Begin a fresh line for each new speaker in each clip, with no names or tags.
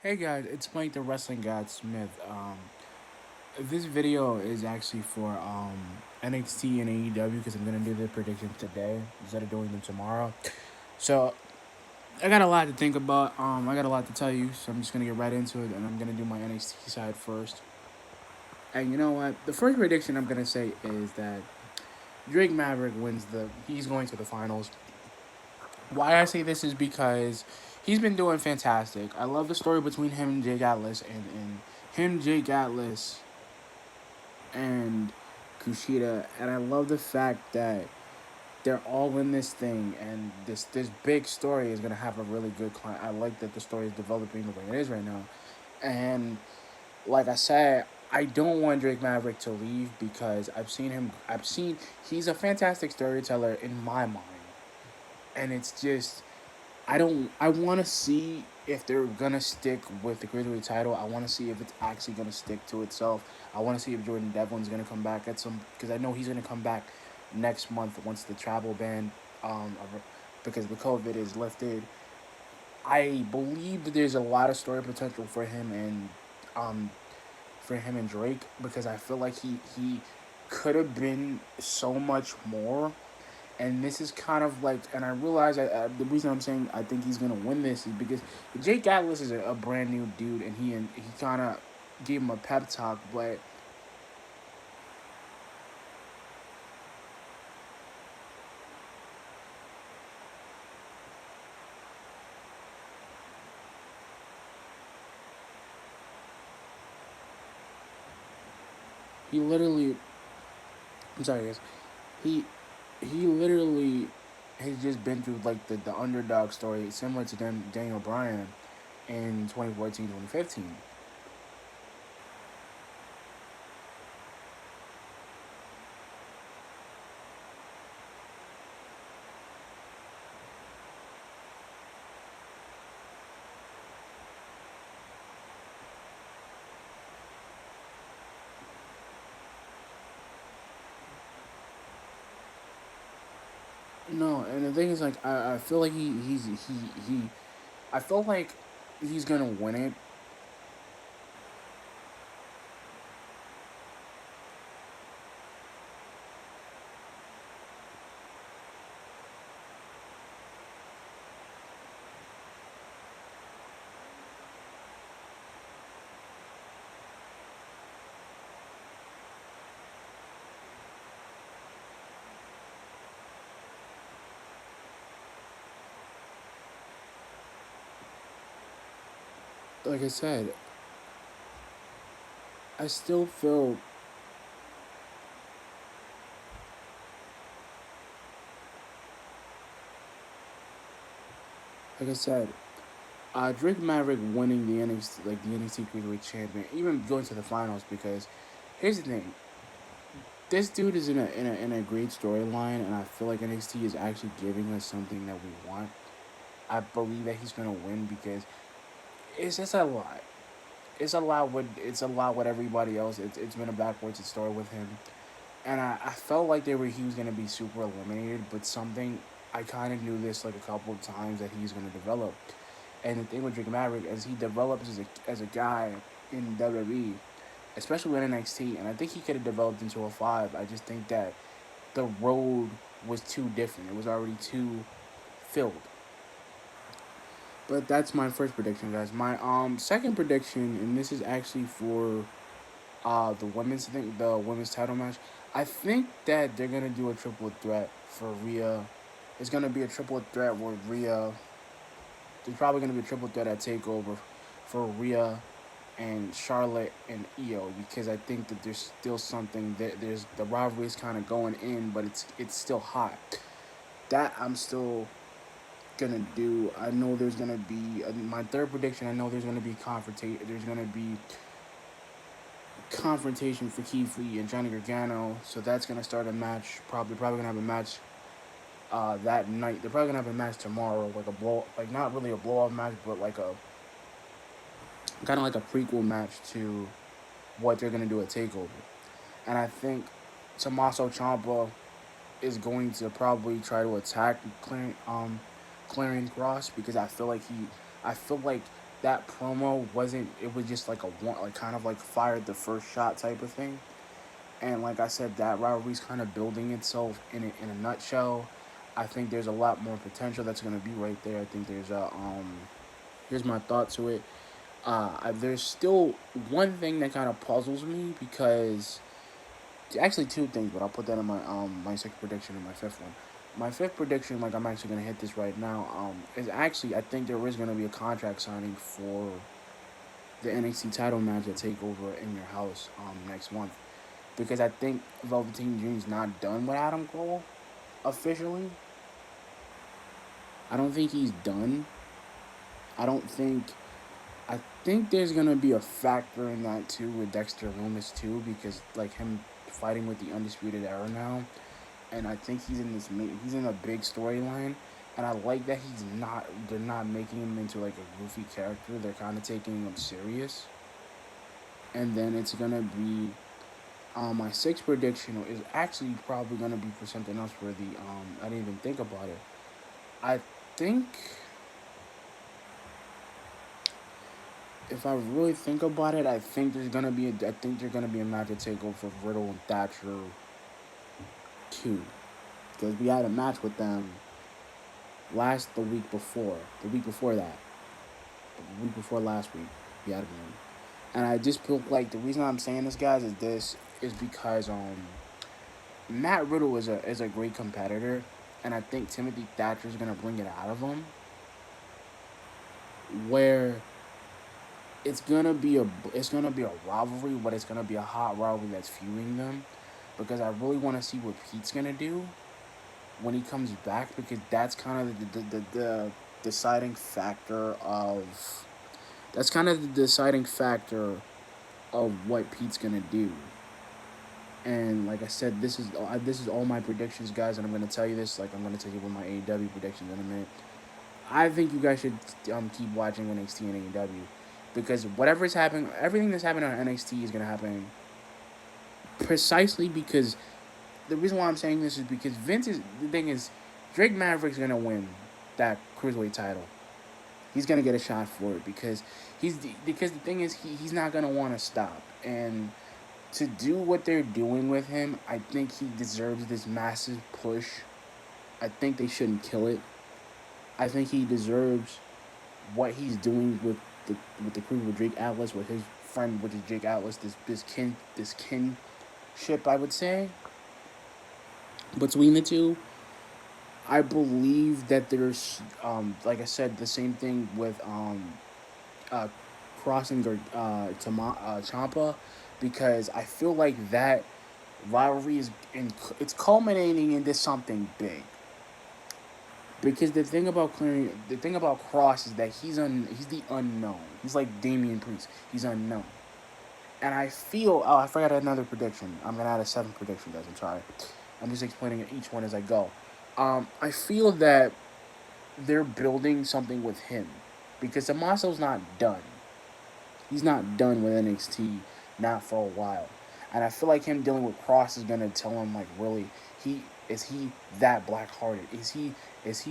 Hey guys, it's Mike the Wrestling God Smith. This video is actually for NXT and AEW because I'm gonna do the predictions today instead of doing them tomorrow. So I got a lot to think about. I got a lot to tell you, so I'm just gonna get right into it, and I'm gonna do my NXT side first. And you know what? The first prediction I'm gonna say is that Drake Maverick wins the. He's going to the finals. Why I say this is because he's been doing fantastic. I love the story between him and Jake Atlas, and him, Jake Atlas, and Kushida, and I love the fact that they're all in this thing, and this big story is gonna have a really good client. I like that the story is developing the way it is right now, and like I said, I don't want Drake Maverick to leave because I've seen him. I've seen he's a fantastic storyteller in my mind, and it's just I don't. I want to see if they're gonna stick with the cruiserweight title. I want to see if it's actually gonna stick to itself. I want to see if Jordan Devlin's gonna come back at some because I know he's gonna come back next month once the travel ban, because the COVID is lifted. I believe that there's a lot of story potential um, for him and Drake because I feel like he could have been so much more, and this is kind of like, and I realize the reason I'm saying I think he's gonna win this is because Jake Atlas is a brand new dude, and he kind of gave him a pep talk, but he literally, I'm sorry guys, he he literally has just been through like the underdog story similar to Daniel Bryan in 2014 2015. No, and the thing is, like, I feel like he I feel like he's gonna win it. Like I said, I still feel like I said, Drake Maverick winning the NXT Cruiserweight Champion, even going to the finals. Because here's the thing: this dude is in a great storyline, and I feel like NXT is actually giving us something that we want. I believe that he's gonna win because it's just a lot. It's a lot with everybody else. It's been a backwards story with him, and I felt like he was gonna be super eliminated, but something I kind of knew this like a couple of times that he's gonna develop. And the thing with Drake Maverick, as he develops as a guy in WWE, especially with NXT, and I think he could have developed into a five. I just think that the road was too different. It was already too filled. But that's my first prediction, guys. My second prediction, and this is actually for the women's title match. I think that they're gonna do a triple threat for Rhea. It's gonna be a triple threat where Rhea. There's probably gonna be a triple threat at Takeover for Rhea and Charlotte and Io, because I think that there's still something that there's the rivalry is kind of going in, but it's still hot. That I'm still gonna do. I know there's gonna be my third prediction. I know there's gonna be confrontation. There's gonna be confrontation for Keith Lee and Johnny Gargano. So that's gonna start a match. Probably gonna have a match that night. They're probably gonna have a match tomorrow, like a blow, like not really a blow off match, but like a kind of like a prequel match to what they're gonna do at Takeover. And I think Tommaso Ciampa is going to probably try to attack Clarence Cross because I feel like that promo wasn't. It was just like a one, like kind of like fired the first shot type of thing. And like I said, that rivalry's kind of building itself in a nutshell. I think there's a lot more potential that's gonna be right there. I think there's a Here's my thought to it. There's still one thing that kind of puzzles me because actually two things, but I'll put that in my second prediction and my fifth one. My fifth prediction, like I'm actually gonna hit this right now, is actually I think there is gonna be a contract signing for the NXT title match at Takeover in your house next month because I think Velveteen Dream's not done with Adam Cole officially. I don't think he's done. I don't think. I think there's gonna be a factor in that too with Dexter Lumis too because like him fighting with the Undisputed Era now, and I think he's in a big storyline, and I like that he's not. They're not making him into like a goofy character. They're kind of taking him serious, and then it's gonna be. My sixth prediction is actually probably gonna be for something else. For the I didn't even think about it. I think if I really think about it, I think there's gonna be a match at Takeover for Riddle and Thatcher too, because we had a match with them the week before that, the week before last week we had one, and I just feel like the reason I'm saying this, guys, is because Matt Riddle is a great competitor, and I think Timothy Thatcher is gonna bring it out of him, where it's gonna be a rivalry, but it's gonna be a hot rivalry that's fueling them, because I really want to see what Pete's gonna do when he comes back, because that's kind of the deciding factor of that's kind of the deciding factor of what Pete's gonna do. And like I said, this is all my predictions, guys, and I'm gonna tell you this. Like I'm gonna tell you what my AEW predictions in a minute. I think you guys should keep watching NXT and AEW because whatever is happening, everything that's happening on NXT is gonna happen precisely because the reason why I'm saying this is because Vince is the thing is Drake Maverick's gonna win that cruiserweight title. He's gonna get a shot for it because because the thing is he's not gonna want to stop, and to do what they're doing with him, I think he deserves this massive push. I think they shouldn't kill it. I think he deserves what he's doing with the crew with Drake Atlas, with his friend, which is Jake Atlas, this kinship, I would say, between the two. I believe that there's like I said, the same thing with uh crossing Champa, because I feel like that rivalry it's culminating into something big. Because the thing about Cross is that he's the unknown. He's like Damian Priest. He's unknown. And I feel I forgot another prediction. I'm gonna add a seventh prediction, guys. I'm sorry. I'm just explaining each one as I go. I feel that they're building something with him because Tommaso's not done. He's not done with NXT, not for a while. And I feel like him dealing with Cross is gonna tell him like really he that black hearted? Is he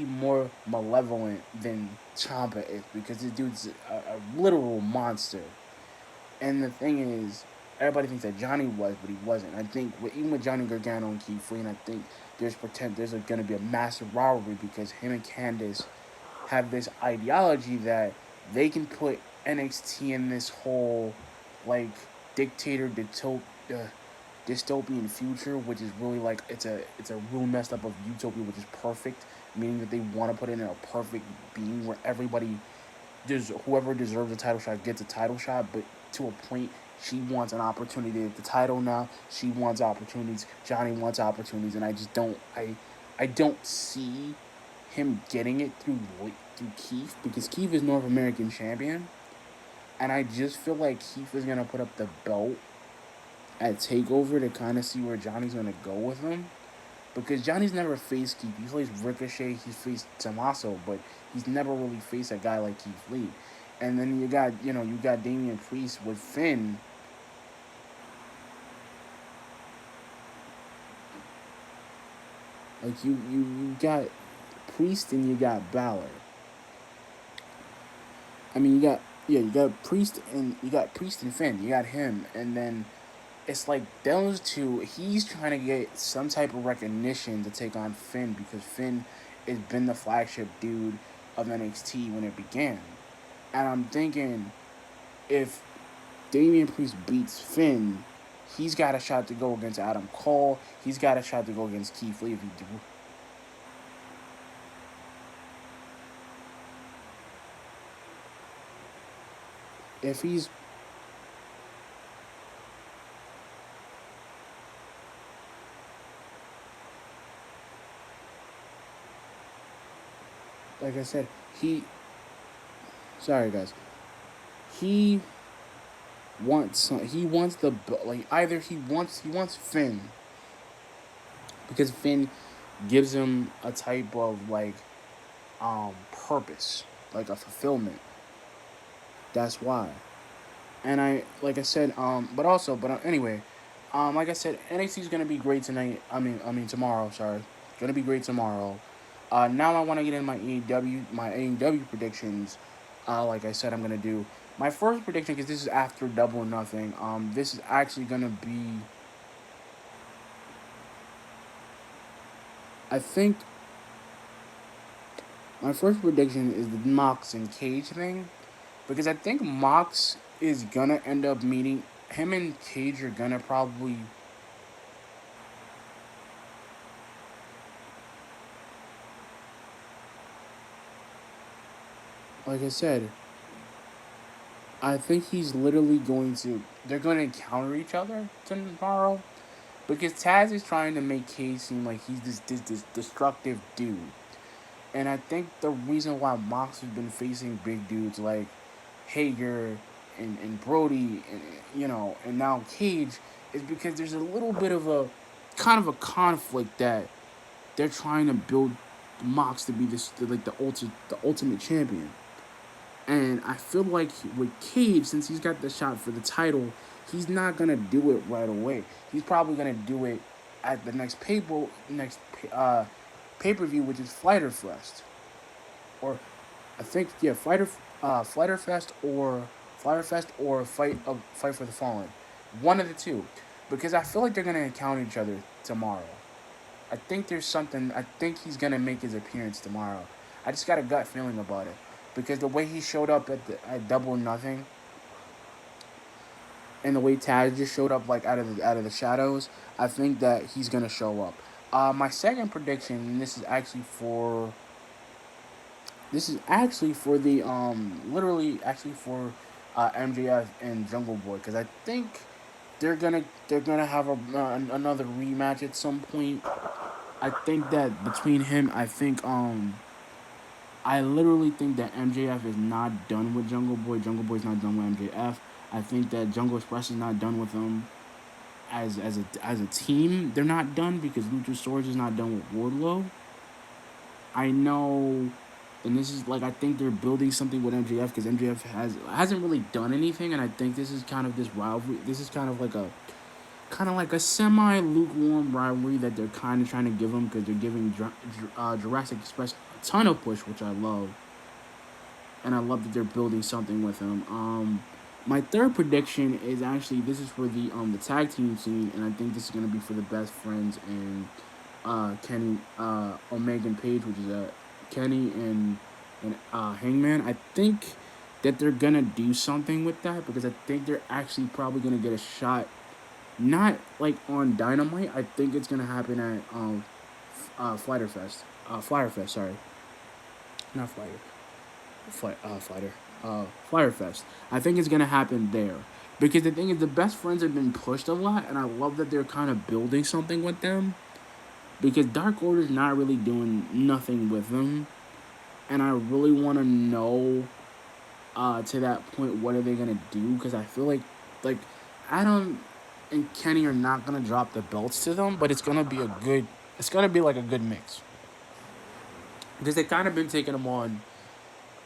more malevolent than Ciampa is? Because this dude's a literal monster. And the thing is, everybody thinks that Johnny was, but he wasn't. I think even with Johnny Gargano and Keith Lee, and I think there's going to be a massive rivalry because him and Candice have this ideology that they can put NXT in this whole like dictator dystopian future, which is really like it's a real messed up of utopia, which is perfect, meaning that they want to put it in a perfect being where everybody whoever deserves a title shot gets a title shot, but to a point. She wants an opportunity at the title now. She wants opportunities. Johnny wants opportunities, and I don't see him getting it through Keith because Keith is North American champion, and I just feel like Keith is gonna put up the belt at Takeover to kind of see where Johnny's gonna go with him. Because Johnny's never faced Keith. He faced Ricochet, he's faced Tommaso, but he's never really faced a guy like Keith Lee. And then you got Damian Priest with Finn. Like you got Priest and you got Balor. I mean, yeah, you got Priest and Finn. You got him, and then it's like those two. He's trying to get some type of recognition to take on Finn because Finn has been the flagship dude of NXT when it began. And I'm thinking if Damian Priest beats Finn, he's got a shot to go against Adam Cole. He's got a shot to go against Keith Lee if he's like I said, he sorry guys. He he wants the like either he wants Finn because Finn gives him a type of like purpose, like a fulfillment. That's why. And I like I said anyway, like I said, NXT is gonna be great tonight. I mean tomorrow. Sorry, gonna be great tomorrow. Now I want to get in my AEW predictions. Like I said, I'm gonna do my first prediction because this is after Double or Nothing. This is actually gonna be. I think my first prediction is the Mox and Cage thing because I think Mox is gonna end up meeting him and Cage are gonna probably like I said, I think he's literally going to. They're going to encounter each other tomorrow because Taz is trying to make Cage seem like he's this destructive dude, and I think the reason why Mox has been facing big dudes like Hager and Brody and and now Cage is because there's a little bit of a kind of a conflict that they're trying to build Mox to be this like the ultimate champion. And I feel like with Cage, since he's got the shot for the title, he's not gonna do it right away. He's probably gonna do it at the pay per view, which is Fighter Fest, or I think Fighter Fest or Fight for the Fallen, one of the two, because I feel like they're gonna encounter each other tomorrow. I think there's something. I think he's gonna make his appearance tomorrow. I just got a gut feeling about it because the way he showed up at Double or Nothing, and the way Taz just showed up like out of the shadows, I think that he's gonna show up. My second prediction, and this is actually for the literally actually for MJF and Jungle Boy because I think they're gonna have another rematch at some point. I think that between him, I literally think that MJF is not done with Jungle Boy. Jungle Boy's not done with MJF. I think that Jungle Express is not done with them as a team. They're not done because Luchasaurus is not done with Wardlow. I know, and this is like I think they're building something with MJF because MJF hasn't really done anything, and I think this is kind of this rivalry. This is kind of like a semi lukewarm rivalry that they're kind of trying to give him because they're giving Jurassic Express a ton of push, which I love, and I love that they're building something with him. My third prediction is actually this is for the tag team scene, and I think this is gonna be for the Best Friends and Kenny Omega and Page, which is Kenny and Hangman. I think that they're gonna do something with that because I think they're actually probably gonna get a shot not like on Dynamite. I think it's gonna happen at Fighter Fest. Flyer Fest, sorry. Not Flyer. Fighter. Flyer Fest. I think it's gonna happen there. Because the thing is the best friends have been pushed a lot and I love that they're kind of building something with them. Because Dark Order's not really doing nothing with them. And I really wanna know to that point what are they gonna do because I feel like Adam and Kenny are not gonna drop the belts to them, but it's gonna be like a good mix because they kind of been taking them on,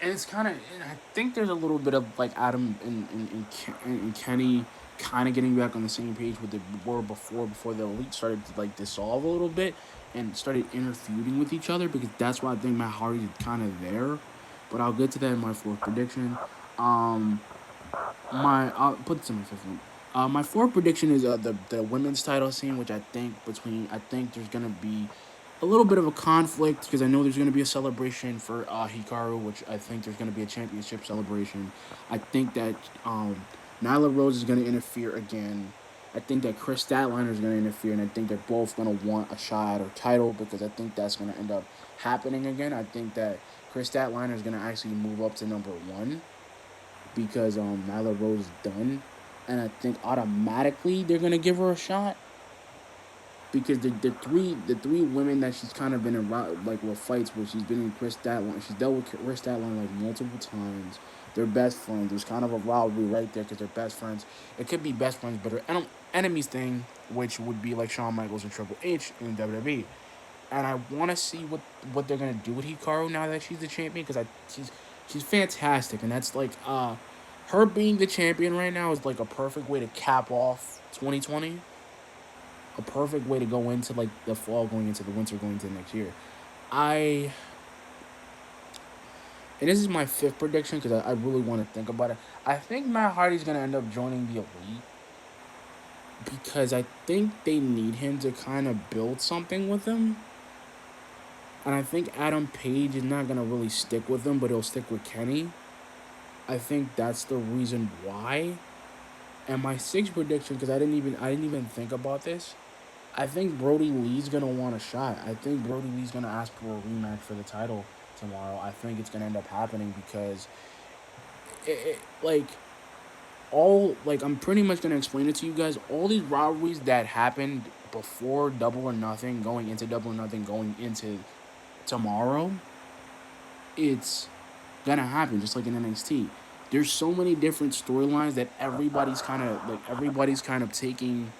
and it's kind of I think there's a little bit of like Adam and Kenny kind of getting back on the same page with the were before the elite started to like dissolve a little bit and started interfeuding with each other because that's why I think Matt Hardy is kind of there, but I'll get to that in my fourth prediction. Um, my I'll put this in my fifth one. My fourth prediction is the women's title scene, which I think there's gonna be a little bit of a conflict because I know there's gonna be a celebration for Hikaru, which I think there's gonna be a championship celebration. I think that Nyla Rose is gonna interfere again. I think that Chris Statlander is gonna interfere, and I think they're both gonna want a shot at her title because I think that's gonna end up happening again. I think that Chris Statlander is gonna actually move up to number one because Nyla Rose is done, and I think automatically they're gonna give her a shot because the three women that she's kind of been in like with fights where she's been in Chris Statline, she's dealt with Chris Statline like multiple times. They're best friends. There's kind of a rivalry right there because they're best friends. It could be best friends, but they're enemies thing, which would be like Shawn Michaels and Triple H in WWE. And I want to see what they're gonna do with Hikaru now that she's the champion because she's fantastic, and that's like her being the champion right now is like a perfect way to cap off 2020. A perfect way to go into like the fall, going into the winter, going into next year. I and this is my fifth prediction because I really want to think about it. I think Matt Hardy's gonna end up joining the Elite because I think they need him to kind of build something with them. And I think Adam Page is not gonna really stick with them, but he'll stick with Kenny. I think that's the reason why. And my sixth prediction, because I didn't even think about this. I think Brody Lee's gonna want a shot. I think Brody Lee's gonna ask for a rematch for the title tomorrow. I think it's gonna end up happening because like I'm pretty much gonna explain it to you guys. All these rivalries that happened before Double or Nothing, going into Double or Nothing, going into tomorrow, it's gonna happen just like in NXT. There's so many different storylines that everybody's kind of taking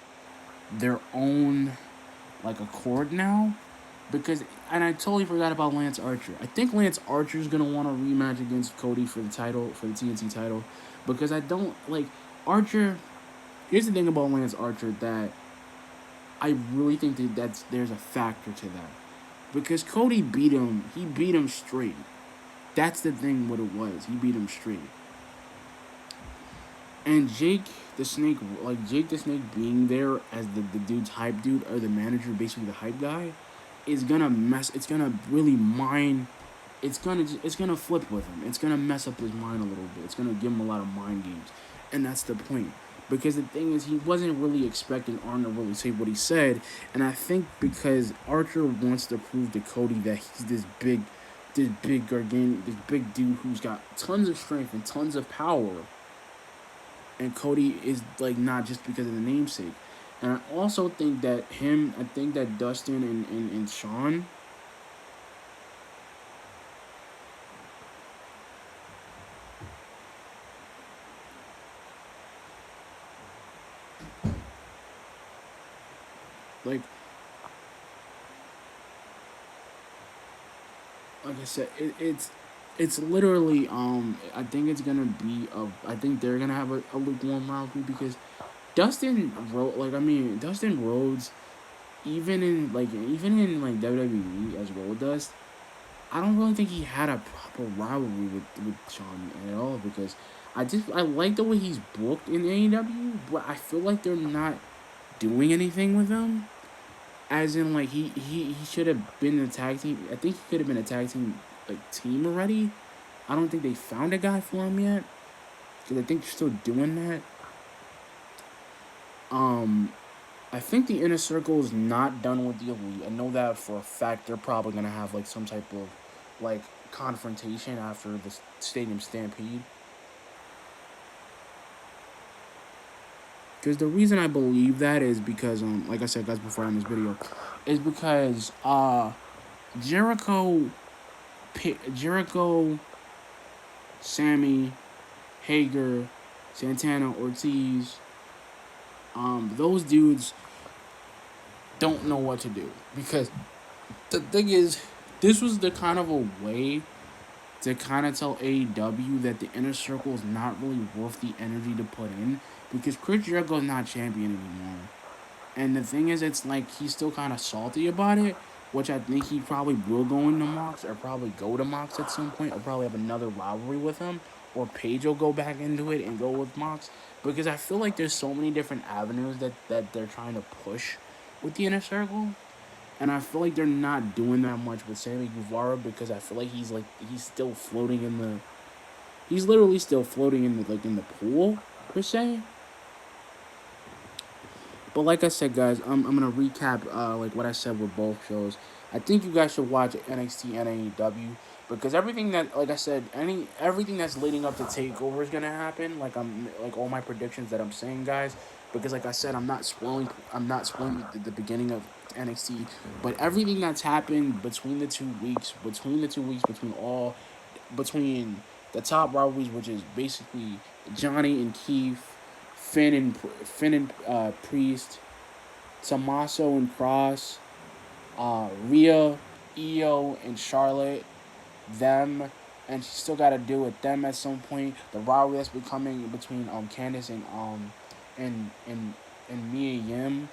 their own like accord now because and I totally forgot about Lance Archer. I think Lance Archer's gonna want a rematch against Cody for the title, for the TNT title, because I don't like Archer. Here's the thing about Lance Archer that I really think there's a factor to that because Cody beat him. He beat him straight. That's the thing. What it was, he beat him straight. And Jake the Snake being there as the dude's hype dude or the manager, basically the hype guy, is gonna mess. It's gonna really mind. It's gonna flip with him. It's gonna mess up his mind a little bit. It's gonna give him a lot of mind games, and that's the point. Because the thing is, he wasn't really expecting Arn to really say what he said, and I think because Archer wants to prove to Cody that he's this big dude who's got tons of strength and tons of power, and Cody is like not just because of the namesake. And I also think that I think that Dustin and Sean, like I said, it's literally I think it's gonna be I think they're gonna have a lukewarm rivalry because Dustin Rhodes, even in like WWE as well does. I don't really think he had a proper rivalry with Sean at all because I like the way he's booked in AEW, but I feel like they're not doing anything with him. As in, like he should have been a tag team. I think he could have been a tag team like team already. I don't think they found a guy for him yet because I think they're still doing that. Um, I think the Inner Circle is not done with the Elite. I know that for a fact. They're probably gonna have like some type of like confrontation after the Stadium Stampede. Because the reason I believe that is because like I said guys before I end this video, is because Jericho, Jericho, Sammy, Hager, Santana, Ortiz, those dudes don't know what to do because the thing is, this was the kind of a way to kind of tell AEW that the Inner Circle is not really worth the energy to put in because Chris Jericho is not champion anymore. And the thing is, it's like he's still kind of salty about it, which I think he probably will go into Mox or probably go to Mox at some point or probably have another rivalry with him or Paige will go back into it and go with Mox, because I feel like there's so many different avenues that they're trying to push with the Inner Circle, and I feel like they're not doing that much with Sammy Guevara, because I feel like he's still floating in the he's literally still floating in the in the pool per se. But like I said, guys, I'm gonna recap like what I said with both shows. I think you guys should watch NXT and AEW, because everything that, like I said, everything that's leading up to Takeover is gonna happen. Like I'm like all my predictions that I'm saying, guys. Because like I said, I'm not spoiling the beginning of NXT, but everything that's happened between the top rivalries, which is basically Johnny and Keith, Finn and Priest, Tommaso and Cross, Rhea, Io, and Charlotte, them, and she still got to deal with them at some point. The rivalry that's becoming between Candice and Mia Yim,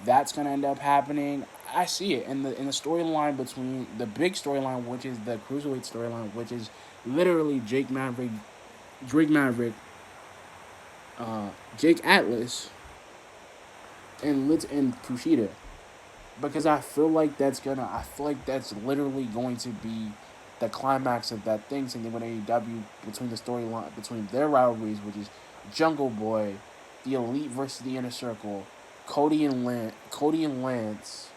that's gonna end up happening. I see it in the storyline between the big storyline, which is the cruiserweight storyline, which is literally Drake Maverick, Jake Atlas, and Kushida, because I feel like that's literally going to be the climax of that thing. Same thing with AEW between the storyline between their rivalries, which is Jungle Boy, the Elite versus the Inner Circle, Cody and Lance,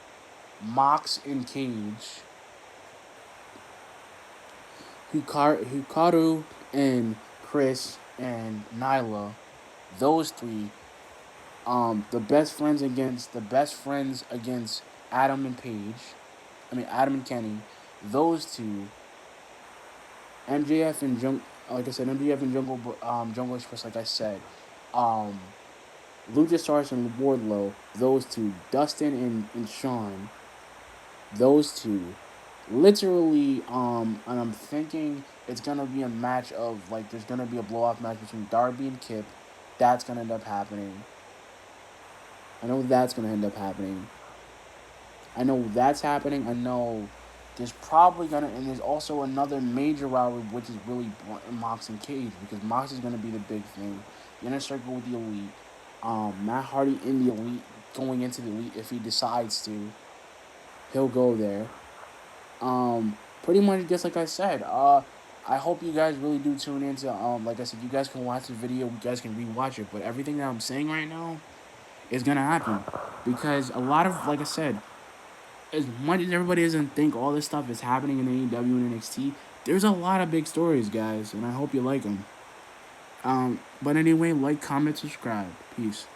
Mox and Cage, Hikaru and Chris and Nyla. Those three, the best friends against Adam and Paige. Adam and Kenny. Those two, MJF and like I said, MJF and Jungle Express. Like I said, um, Luchasaurus and Wardlow. Those two, Dustin and Sean. Those two, literally. And I'm thinking it's gonna be a match of like there's gonna be a blow off match between Darby and Kip. That's gonna end up happening. I know that's gonna end up happening. I know that's happening. I know and there's also another major rivalry, which is really Mox and Cage, because Mox is gonna be the big thing. The Inner Circle with the Elite, Matt Hardy in the Elite, going into the Elite if he decides to, he'll go there. Pretty much just like I said. I hope you guys really do tune into. Like I said, you guys can watch the video, you guys can rewatch it, but everything that I'm saying right now is gonna happen, because a lot of, like I said, as much as everybody doesn't think all this stuff is happening in AEW and NXT, there's a lot of big stories, guys, and I hope you like them. But anyway, like, comment, subscribe. Peace.